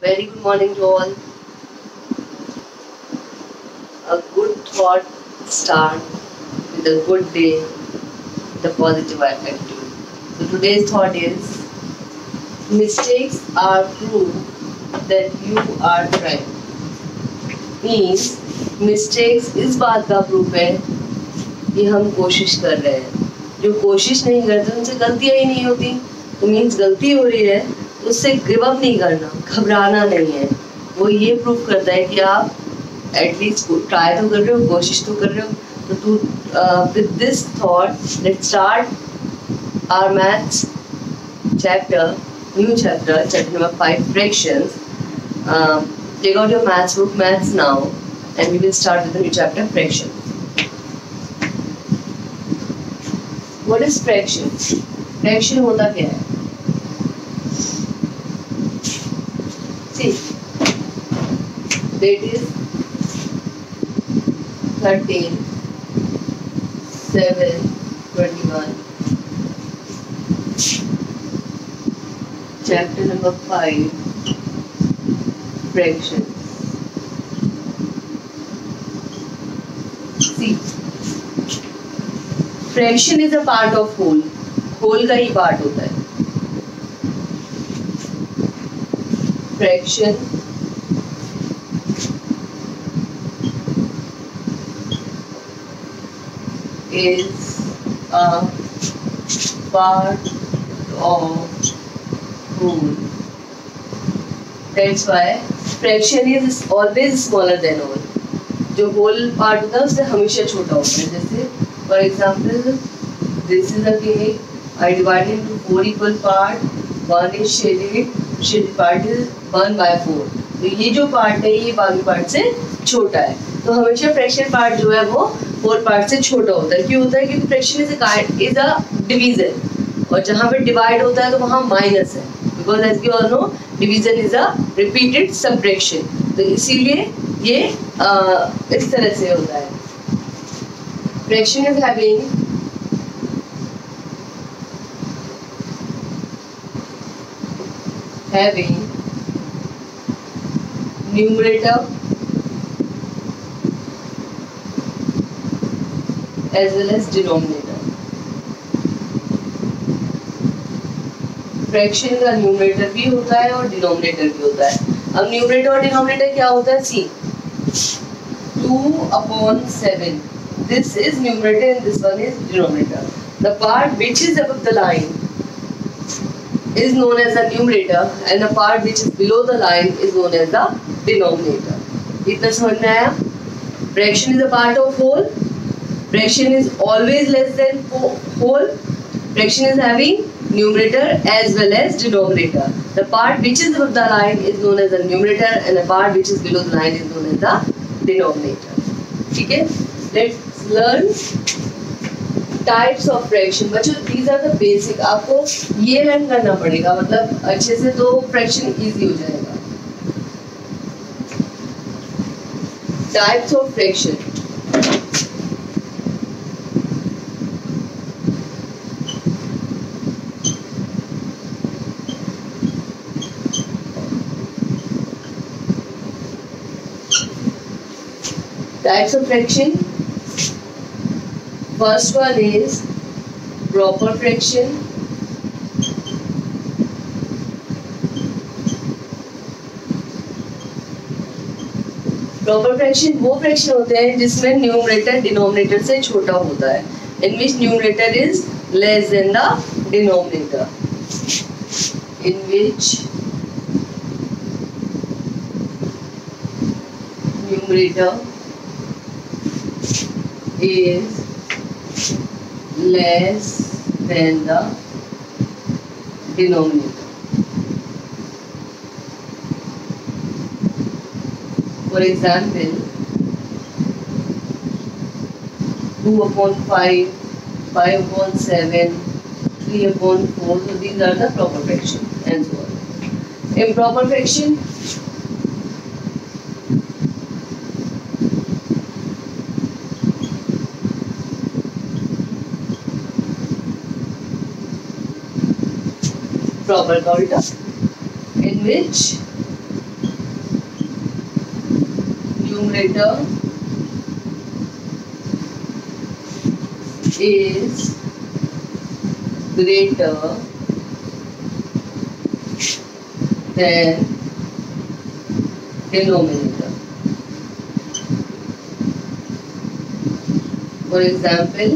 Very good morning to all. A good thought start with a good day with a positive attitude. So today's thought is mistakes are proof that you are trying. Means mistakes इस बात का proof है कि हम कोशिश कर रहे हैं. जो कोशिश नहीं करते उनसे गलतियाँ ही नहीं होती. तो मीन्स गलती हो रही है तो उससे गिव अप नहीं करना, घबराना नहीं है. वो ये प्रूफ करता है कि आप एटलीस्ट ट्राई तो कर रहे हो, कोशिश तो कर रहे हो. तो to with this thought let's start our maths chapter, new chapter number 5, fractions. Take out your maths book, maths now, and we will start with the new chapter, fraction. What is fraction? Fraction होता क्या है? See, that is 13, 7, 21. Chapter number 5, fractions. See, fraction is a part of whole. whole का ही part होता है. fraction is a part of whole. That's why fraction is always smaller than whole. जो whole part होता है उससे हमेशा छोटा होता है. जैसे for example, this is a cake. I divide it into 4 equal part. One is shaded. Shaded part is 1 by 4. तो ये जो part है ये बाकी part से छोटा है. तो हमेशा fraction part जो है वो 4 part से छोटा होता है. क्यों होता है? क्योंकि fraction is a division. और जहाँ पे divide होता है तो वहाँ minus है. Because as you all know, division is a repeated subtraction. तो इसीलिए ये इस तरह से होता है. Fraction is having numerator as well as denominator. Fraction का न्यूमरेटर भी होता है और डिनोमिनेटर भी होता है. अब न्यूमरेटर और डिनोमिनेटर क्या होता है? सी 2/7. This is numerator and this one is denominator. The part which is above the line is known as the numerator and the part which is below the line is known as the denominator. इतना समझ में आया? Fraction is a part of whole. Fraction is always less than whole. Fraction is having numerator as well as denominator. The part which is above the line is known as the numerator and the part which is below the line is known as the denominator. ठीक है? Let's learn types of fraction. बच्चों these are the basic. आपको ये learn करना पड़ेगा, मतलब अच्छे से तो fraction easy हो जाएगा. Types of fraction. Types of fraction. First one is proper fraction. Proper fraction वो fraction होते हैं जिसमें न्यूमरेटर डिनोमिनेटर से छोटा होता है. In which numerator is less than the denominator. In which numerator is less than the denominator. For example, 2/5, 5/7, 3/4. So these are the proper fraction and so on. Improper fraction. proper counter in which numerator is greater than denominator. For example,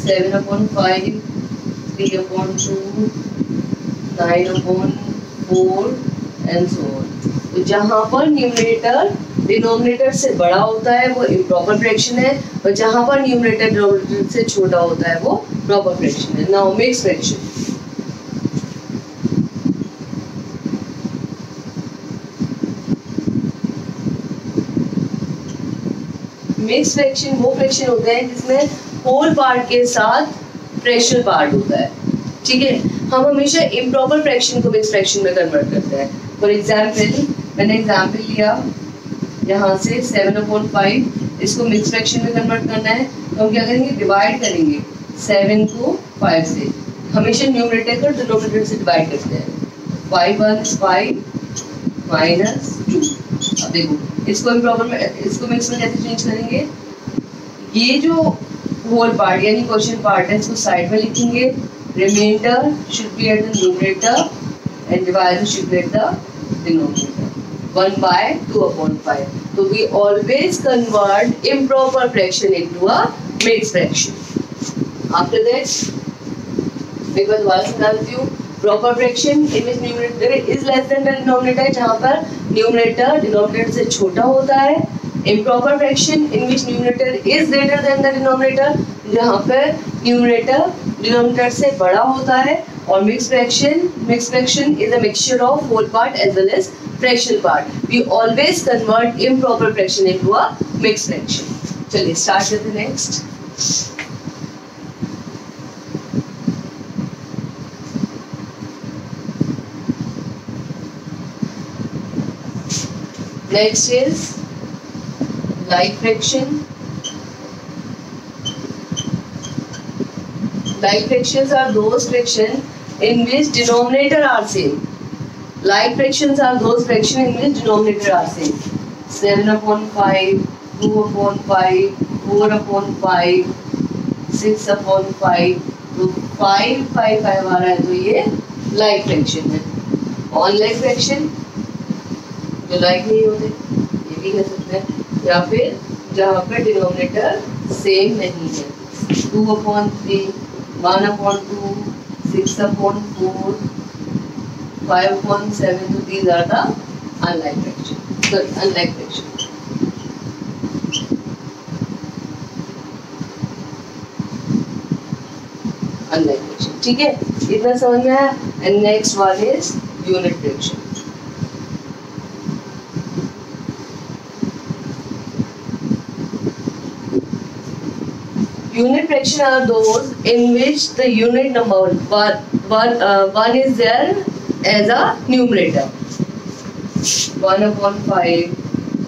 7/5, 3/2, 9/4 and so on. तो जहाँ पर numerator denominator से बड़ा होता है वो improper fraction है, और जहाँ पर न्यूमरेटर डिनोमिनेटर से छोटा होता है वो प्रॉपर फ्रैक्शन है. Now mix fraction. Mix fraction वो फ्रैक्शन होते हैं जिसमें होल पार्ट के साथ फ्रैक्शनल पार्ट होता है. ठीक है, हम हमेशा इम्प्रॉपर फ्रैक्शन को मिक्स फ्रैक्शन में कन्वर्ट करते हैं. फॉर एग्जाम्पल, मैंने एग्जाम्पल लिया यहाँ से 7/5, इसको मिक्स फ्रैक्शन में कन्वर्ट करना है तो हम क्या करेंगे, डिवाइड करेंगे 7 को 5 से. हमेशा न्यूमरेटर को डिनोमिनेटर से डिवाइड करते हैं. 5 1 5 माइनस 2. अब देखो इसको इम्प्रॉपर में, इसको मिक्स में कैसे चेंज करेंगे. ये जो होल पार्ट यानी क्वेश्चन पार्ट है इसको साइड में लिखेंगे. Remainder should be at the numerator and divider should be at the denominator. 1/2/5. So we always convert improper fraction into a mixed fraction. After that, एक बार दोबारा समझा देती हूँ. Proper fraction in which numerator is less than the denominator, जहाँ पर numerator denominator से छोटा होता है. Improper fraction in which numerator is greater than the denominator, जहाँ पर न्यूमरेटर डिनोमिनेटर से बड़ा होता है. और mix fraction is a mixture of whole part as well as fractional part. We always convert improper fraction into a mixed fraction. चलिए start with the next. Next is like fraction. Like fractions are those fractions in which denominator are same. Like fractions are those fractions in which denominator are same. 7/5, 2/5, 4/5, 6/5. तो 5 5 5 आ रहा है तो ये like fraction है. On-like fraction जो like नहीं होते ये भी कह सकते हैं, या फिर जहाँ पे डिनोमिनेटर सेम नहीं है. 2/3, 1/2, 6/4, 5/7. So these are the unlike fraction. Sorry, unlike fraction. Unlike fraction. ठीक है, इतना समझ में आया. And next one is unit fraction. Unit fraction are those in which the unit number one is there as a numerator. 1/5,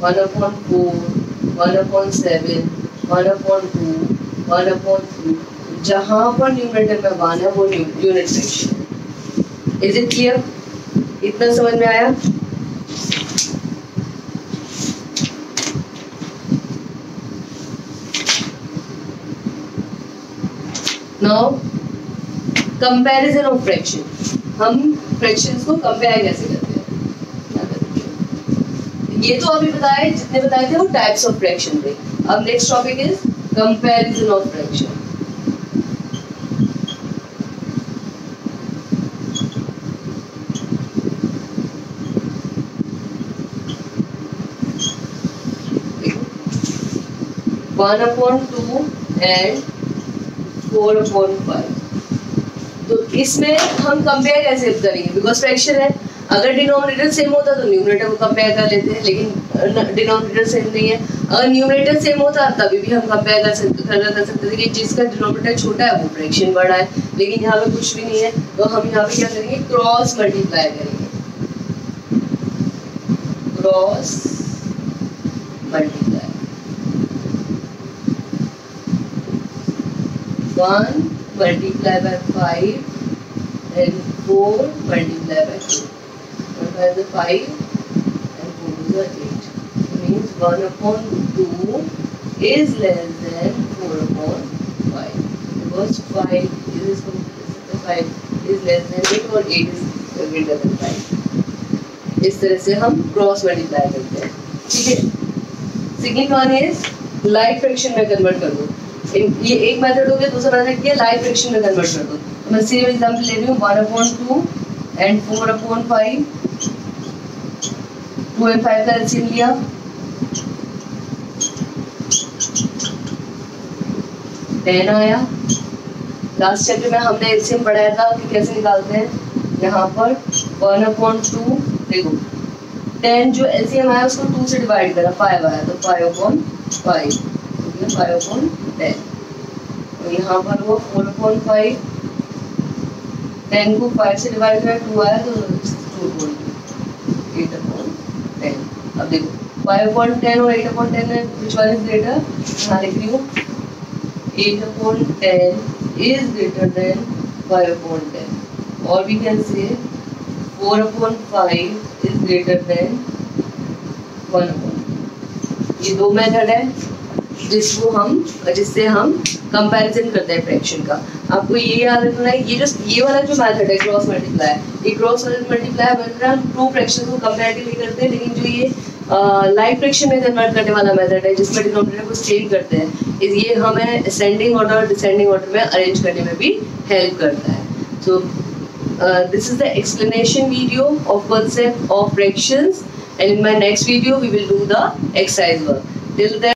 1/4, 1/7, 1/2, 1/3. जहाँ पर numerator में 1 है वो unit fraction. Is it clear? इतना समझ में आया? Now comparison of fraction. हम fractions को compare कैसे करते हैं? ये तो अभी बताए, जितने बताए थे वो types of fraction थे. अब next topic is comparison of fraction. देखो 1/2 and 4/5. तो इसमें हम कंपेयर कैसे करेंगे, बिकॉज फ्रैक्शन है. अगर डिनोमिनेटर सेम होता तो न्यूमरेटर को कंपेयर कर लेते हैं, लेकिन डिनोमिनेटर सेम नहीं है. अगर न्यूमरेटर सेम होता तभी भी हम कंपेयर कर सकते थे कि जिसका डिनोमिनेटर छोटा है वो फ्रैक्शन बड़ा है. लेकिन यहाँ पे कुछ भी नहीं है तो हम यहाँ पे क्या करेंगे, क्रॉस मल्टीप्लाई करेंगे. Cross multiply 1 multiply by 5 and 4 multiply by 2. 1 by the 5 and 4 is the 8. Means 1 upon 2 is less than 4 upon 5. Because 5 is less than 8 और 8 is greater than 5. इस तरह से हम क्रॉस मल्टीप्लाई करते हैं. ठीक है. Second one is life fraction में कन्वर्ट कर दो. ये एक मेथड हो गया. दूसरा मेथड क्या है? लाइफ फ्रैक्शन में कन्वर्ट कर दो. तो मैं सेम एग्जांपल ले रही हूँ. 1/2 एंड 4/5. 2 and 5 का एलसीएम लिया. टेन आया. लास्ट चैप्टर में हमने एलसीएम पढ़ाया था कि कैसे निकालते हैं. यहाँ पर 1/2 देखो 10 जो एलसीएम आया उसको 2 से डिवाइड करा. 5 आया तो 5/5 5/10. और यहाँ पर वो 4/5 10 को 5 से डिवाइड करा 2 आया तो 8/10. अब देखो 5/10 और 8/10 में which one is greater? यहाँ लिख रही हूँ 8/10 is greater than 5/10. or we can say 4/5 is greater than 1/. ये दो मेथड है जिससे हम कंपैरिजन करते हैं फ्रैक्शन का. आपको ये याद रखना है. ये वाला जो मेथड है क्रॉस मल्टीप्लाई, ये क्रॉस मल्टीप्लाई मेथड हम टू फ्रैक्शन को कंपैरेटिवली करते हैं. लेकिन जो ये लाइफ फ्रैक्शन में कन्वर्ट करने वाला मेथड है जिसमें डिनोमिनेटर को चेंज करते हैं, ये हमें असेंडिंग ऑर्डर डिसेंडिंग ऑर्डर में अरेंज करने में भी हेल्प करता है. सो this is the explanation video of concept of fractions, and in my next video we will do the exercise work. Till then